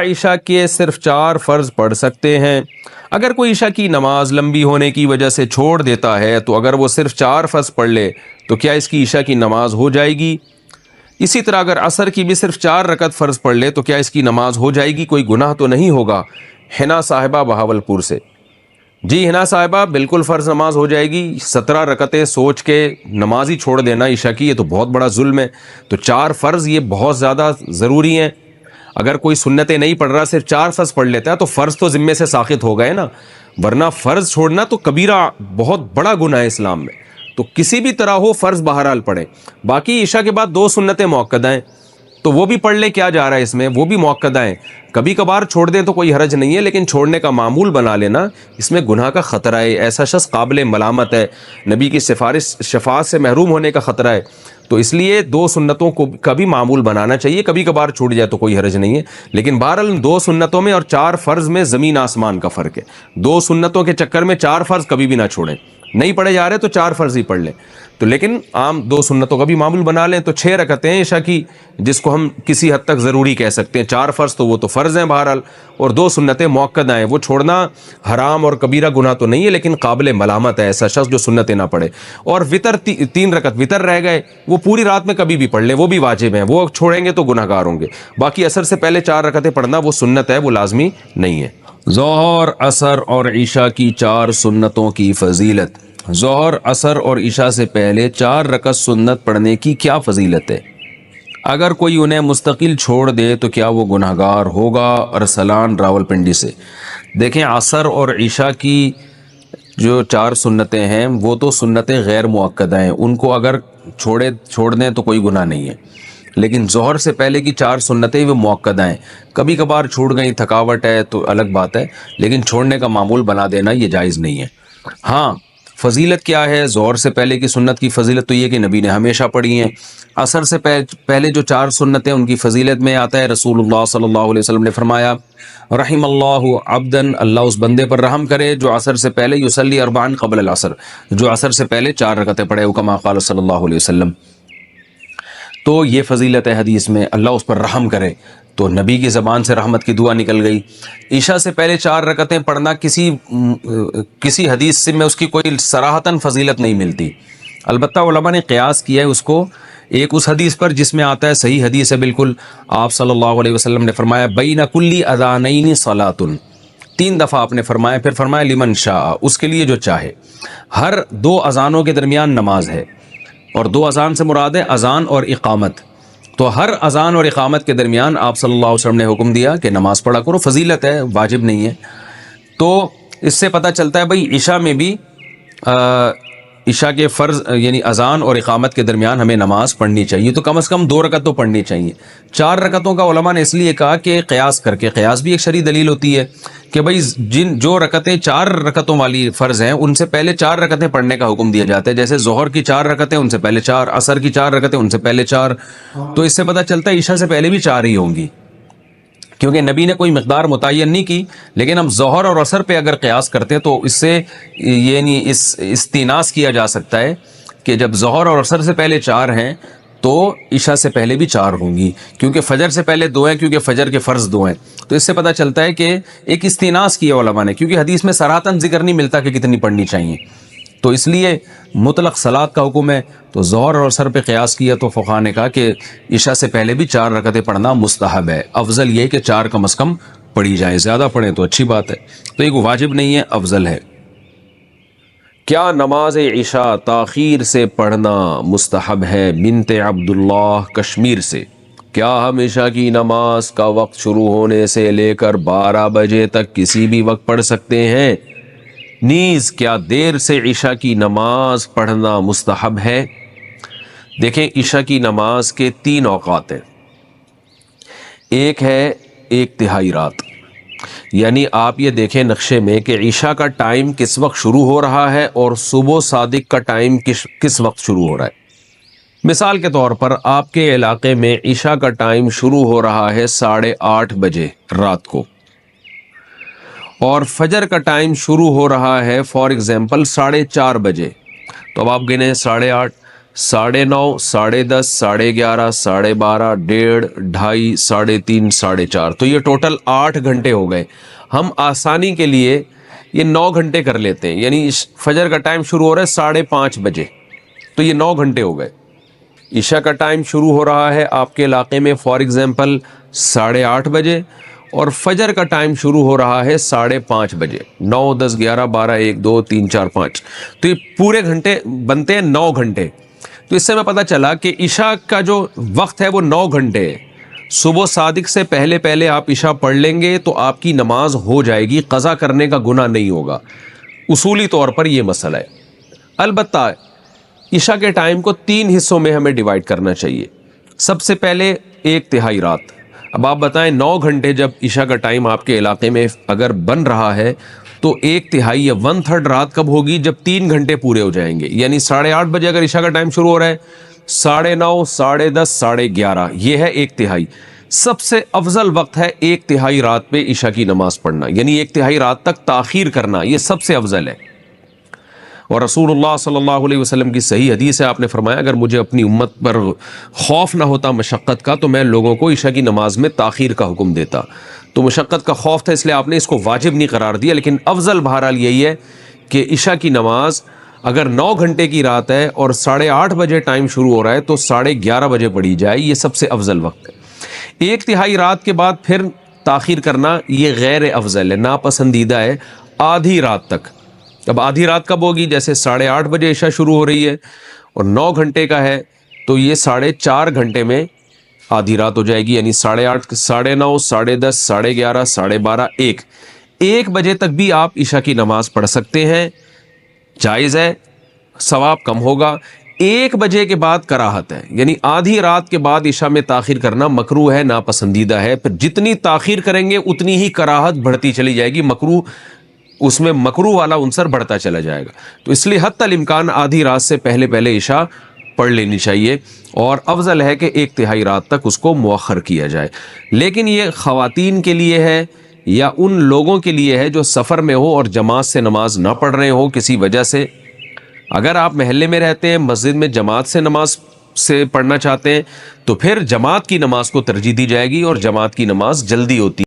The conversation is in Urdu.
عشاء کے صرف 4 فرض پڑھ سکتے ہیں۔ اگر کوئی عشاء کی نماز لمبی ہونے کی وجہ سے چھوڑ دیتا ہے تو اگر وہ صرف 4 فرض پڑھ لے تو کیا اس کی عشاء کی نماز ہو جائے گی؟ اسی طرح اگر عصر کی بھی صرف 4 رکعت فرض پڑھ لے تو کیا اس کی نماز ہو جائے گی؟ کوئی گناہ تو نہیں ہوگا؟ حنا صاحبہ بہاولپور سے۔ جی حنا صاحبہ، بالکل فرض نماز ہو جائے گی۔ 17 رکعتیں سوچ کے نماز ہی چھوڑ دینا عشاء کی، یہ تو بہت بڑا ظلم ہے۔ تو 4 فرض یہ بہت زیادہ ضروری ہیں۔ اگر کوئی سنتیں نہیں پڑھ رہا، صرف 4 فرض پڑھ لیتا ہے تو فرض تو ذمے سے ساقط ہو گئے نا، ورنہ فرض چھوڑنا تو کبیرہ بہت بڑا گناہ ہے اسلام میں۔ تو کسی بھی طرح ہو فرض بہرحال پڑھیں۔ باقی عشاء کے بعد 2 سنتیں مؤکدہ ہیں تو وہ بھی پڑھ لیں، کیا جا رہا ہے اس میں، وہ بھی مؤکدہ ہیں۔ کبھی کبھار چھوڑ دیں تو کوئی حرج نہیں ہے، لیکن چھوڑنے کا معمول بنا لینا اس میں گناہ کا خطرہ ہے، ایسا شخص قابل ملامت ہے، نبی کی شفاعت سے محروم ہونے کا خطرہ ہے۔ تو اس لیے 2 سنتوں کو کا بھی معمول بنانا چاہیے، کبھی کبھار چھوٹ جائے تو کوئی حرج نہیں ہے، لیکن بہرحال 2 سنتوں میں اور 4 فرض میں زمین آسمان کا فرق ہے۔ 2 سنتوں کے چکر میں 4 فرض کبھی بھی نہ چھوڑیں، نہیں پڑھے جا رہے تو 4 فرض ہی پڑھ لیں، تو لیکن عام 2 سنتوں کا بھی معمول بنا لیں۔ تو 6 رکعتیں ہیں عشاء کی، جس کو ہم کسی حد تک ضروری کہہ سکتے ہیں۔ 4 فرض تو وہ تو فرض ہیں بہرحال، اور 2 سنتیں مؤکدہ ہیں، وہ چھوڑنا حرام اور کبیرہ گناہ تو نہیں ہے، لیکن قابل ملامت ہے ایسا شخص جو سنتیں نہ پڑھے۔ اور وطر 3 رکعت وطر رہ گئے، وہ پوری رات میں کبھی بھی پڑھ لیں، وہ بھی واجب ہیں، وہ چھوڑیں گے تو گناہ گار ہوں گے۔ باقی عصر سے پہلے 4 رکعتیں پڑھنا وہ سنت ہے، وہ لازمی نہیں ہے۔ ظہر، عصر اور عشاء کی 4 سنتوں کی فضیلت۔ ظہر، عصر اور عشاء سے پہلے 4 رکعت سنت پڑھنے کی کیا فضیلت ہے؟ اگر کوئی انہیں مستقل چھوڑ دے تو کیا وہ گناہ گار ہوگا؟ ارسلان راولپنڈی سے۔ دیکھیں، عصر اور عشاء کی جو 4 سنتیں ہیں وہ تو سنتیں غیر مؤکدہ ہیں، ان کو اگر چھوڑ دیں تو کوئی گناہ نہیں ہے، لیکن ظہر سے پہلے کی 4 سنتیں وہ مؤکدہ ہیں، کبھی کبھار چھوٹ گئیں، تھکاوٹ ہے تو الگ بات ہے، لیکن چھوڑنے کا معمول بنا دینا یہ جائز نہیں ہے۔ ہاں، فضیلت کیا ہے؟ ظہر سے پہلے کی سنت کی فضیلت تو یہ کہ نبی نے ہمیشہ پڑھی ہیں۔ عصر سے پہلے جو 4 سنتیں ان کی فضیلت میں آتا ہے، رسول اللہ صلی اللہ علیہ وسلم نے فرمایا، رحم اللہ عبدن، اللہ اس بندے پر رحم کرے جو عصر سے پہلے یصلی 4 قبل العصر، جو عصر سے پہلے 4 رکعتیں پڑھے، کما قال صلی اللہ علیہ وسلم۔ تو یہ فضیلت ہے حدیث میں، اللہ اس پر رحم کرے، تو نبی کی زبان سے رحمت کی دعا نکل گئی۔ عشاء سے پہلے 4 رکعتیں پڑھنا کسی حدیث سے میں اس کی کوئی صراحتاً فضیلت نہیں ملتی، البتہ علماء نے قیاس کیا ہے اس کو ایک اس حدیث پر جس میں آتا ہے، صحیح حدیث ہے بالکل، آپ صلی اللہ علیہ وسلم نے فرمایا بین کل اذانین صلاۃ، 3 دفعہ آپ نے فرمایا، پھر فرمایا لمن شاء، اس کے لیے جو چاہے۔ ہر 2 اذانوں کے درمیان نماز ہے، اور 2 اذان سے مراد ہے اذان اور اقامت، تو ہر اذان اور اقامت کے درمیان آپ صلی اللہ علیہ وسلم نے حکم دیا کہ نماز پڑھا کرو، فضیلت ہے، واجب نہیں ہے۔ تو اس سے پتہ چلتا ہے بھئی عشاء میں بھی عشاء کے فرض یعنی اذان اور اقامت کے درمیان ہمیں نماز پڑھنی چاہیے، تو کم از کم 2 رکعت تو پڑھنی چاہیے۔ 4 رکعتوں کا علماء نے اس لیے کہا کہ قیاس کر کے، قیاس بھی ایک شرعی دلیل ہوتی ہے کہ بھئی جو رکعتیں 4 رکعتوں والی فرض ہیں ان سے پہلے 4 رکعتیں پڑھنے کا حکم دیا جاتا ہے، جیسے ظہر کی 4 رکعتیں ان سے پہلے 4، عصر کی 4 رکعتیں ان سے پہلے 4، تو اس سے پتہ چلتا ہے عشاء سے پہلے بھی 4 ہی ہوں گی، کیونکہ نبی نے کوئی مقدار متعین نہیں کی۔ لیکن ہم ظہر اور عصر پہ اگر قیاس کرتے ہیں تو اس سے یعنی استیناس کیا جا سکتا ہے کہ جب ظہر اور عصر سے پہلے 4 ہیں تو عشاء سے پہلے بھی 4 ہوں گی، کیونکہ فجر سے پہلے 2 ہیں، کیونکہ فجر کے فرض 2 ہیں، تو اس سے پتہ چلتا ہے کہ ایک استیناس کیا علماء نے، کیونکہ حدیث میں صراحتاً ذکر نہیں ملتا کہ کتنی پڑھنی چاہیے، تو اس لیے مطلق صلاۃ کا حکم ہے، تو ظہر اور عصر پہ قیاس کیا تو فقہاء نے کہا کہ عشاء سے پہلے بھی 4 رکعتیں پڑھنا مستحب ہے، افضل یہ کہ 4 کم از کم پڑھی جائیں، زیادہ پڑھیں تو اچھی بات ہے، تو یہ واجب نہیں ہے، افضل ہے۔ کیا نماز عشاء تاخیر سے پڑھنا مستحب ہے؟ بنت عبداللہ کشمیر سے۔ کیا ہم عشاء کی نماز کا وقت شروع ہونے سے لے کر 12 بجے تک کسی بھی وقت پڑھ سکتے ہیں؟ نیز کیا دیر سے عشاء کی نماز پڑھنا مستحب ہے؟ دیکھیں، عشاء کی نماز کے 3 اوقات ہیں، ایک ہے 1 تہائی رات، یعنی آپ یہ دیکھیں نقشے میں کہ عشاء کا ٹائم کس وقت شروع ہو رہا ہے اور صبح صادق کا ٹائم کس وقت شروع ہو رہا ہے۔ مثال کے طور پر آپ کے علاقے میں عشاء کا ٹائم شروع ہو رہا ہے 8:30 بجے رات کو، اور فجر کا ٹائم شروع ہو رہا ہے فار ایگزامپل 4:30 بجے، تو اب آپ گنے 8:30 9:30, 10:30, 11:30, 12:30, 1:30, 2:30, 3:30, 4:30, تو یہ ٹوٹل 8 گھنٹے ہو گئے۔ ہم آسانی کے لیے یہ 9 گھنٹے کر لیتے ہیں، یعنی فجر کا ٹائم شروع ہو رہا ہے 5:30 بجے، تو یہ 9 گھنٹے ہو گئے۔ عشاء کا ٹائم شروع ہو رہا ہے آپ کے علاقے میں فار ایگزامپل 8:30 بجے، اور فجر کا ٹائم شروع ہو رہا ہے 5:30 بجے۔ 9، 10، 11، 12، 1، 2، 3، 4، 5، تو یہ پورے گھنٹے بنتے ہیں 9 گھنٹے۔ تو اس سے میں پتہ چلا کہ عشاء کا جو وقت ہے وہ 9 گھنٹے ہے۔ صبح صادق سے پہلے پہلے آپ عشاء پڑھ لیں گے تو آپ کی نماز ہو جائے گی، قضا کرنے کا گناہ نہیں ہوگا۔ اصولی طور پر یہ مسئلہ ہے۔ البتہ عشاء کے ٹائم کو 3 حصوں میں ہمیں ڈیوائیڈ کرنا چاہیے۔ سب سے پہلے 1/3 رات۔ اب آپ بتائیں 9 گھنٹے جب عشاء کا ٹائم آپ کے علاقے میں اگر بن رہا ہے تو 1/3 یا 1/3 رات کب ہوگی؟ جب 3 گھنٹے پورے ہو جائیں گے، یعنی 8:30 بجے اگر عشاء کا ٹائم شروع ہو رہا ہے، 9:30، 10:30، 11:30، یہ ہے 1/3۔ سب سے افضل وقت ہے 1/3 رات پہ عشاء کی نماز پڑھنا، یعنی 1/3 رات تک تاخیر کرنا، یہ سب سے افضل ہے۔ اور رسول اللہ صلی اللہ علیہ وسلم کی صحیح حدیث ہے، آپ نے فرمایا اگر مجھے اپنی امت پر خوف نہ ہوتا مشقت کا تو میں لوگوں کو عشاء کی نماز میں تاخیر کا حکم دیتا۔ تو مشقت کا خوف تھا اس لیے آپ نے اس کو واجب نہیں قرار دیا، لیکن افضل بہرحال یہی ہے کہ عشاء کی نماز اگر 9 گھنٹے کی رات ہے اور 8:30 بجے ٹائم شروع ہو رہا ہے تو 11:30 بجے پڑھی جائے، یہ سب سے افضل وقت ہے۔ 1/3 رات کے بعد پھر تاخیر کرنا یہ غیر افضل ہے، ناپسندیدہ ہے آدھی رات تک۔ اب آدھی رات کب ہوگی؟ جیسے 8:30 بجے عشاء شروع ہو رہی ہے اور 9 گھنٹے کا ہے تو یہ 4.5 گھنٹے میں آدھی رات ہو جائے گی، یعنی 8:30، 9:30، 10:30، 11:30، 12:30، 1 بجے تک بھی آپ عشاء کی نماز پڑھ سکتے ہیں، جائز ہے، ثواب کم ہوگا۔ 1 بجے کے بعد کراہت ہے، یعنی آدھی رات کے بعد عشاء میں تاخیر کرنا مکروہ ہے، ناپسندیدہ ہے۔ پھر جتنی تاخیر کریں گے اتنی ہی کراہت بڑھتی چلی جائے گی، مکروہ اس میں مکروہ والا عنصر بڑھتا چلا جائے گا۔ تو اس لیے حتی الامکان آدھی رات سے پہلے پہلے عشاء پڑھ لینی چاہیے، اور افضل ہے کہ 1/3 رات تک اس کو مؤخر کیا جائے۔ لیکن یہ خواتین کے لیے ہے یا ان لوگوں کے لیے ہے جو سفر میں ہو اور جماعت سے نماز نہ پڑھ رہے ہو کسی وجہ سے۔ اگر آپ محلے میں رہتے ہیں، مسجد میں جماعت سے نماز سے پڑھنا چاہتے ہیں تو پھر جماعت کی نماز کو ترجیح دی جائے گی، اور جماعت کی نماز جلدی ہوتی ہے۔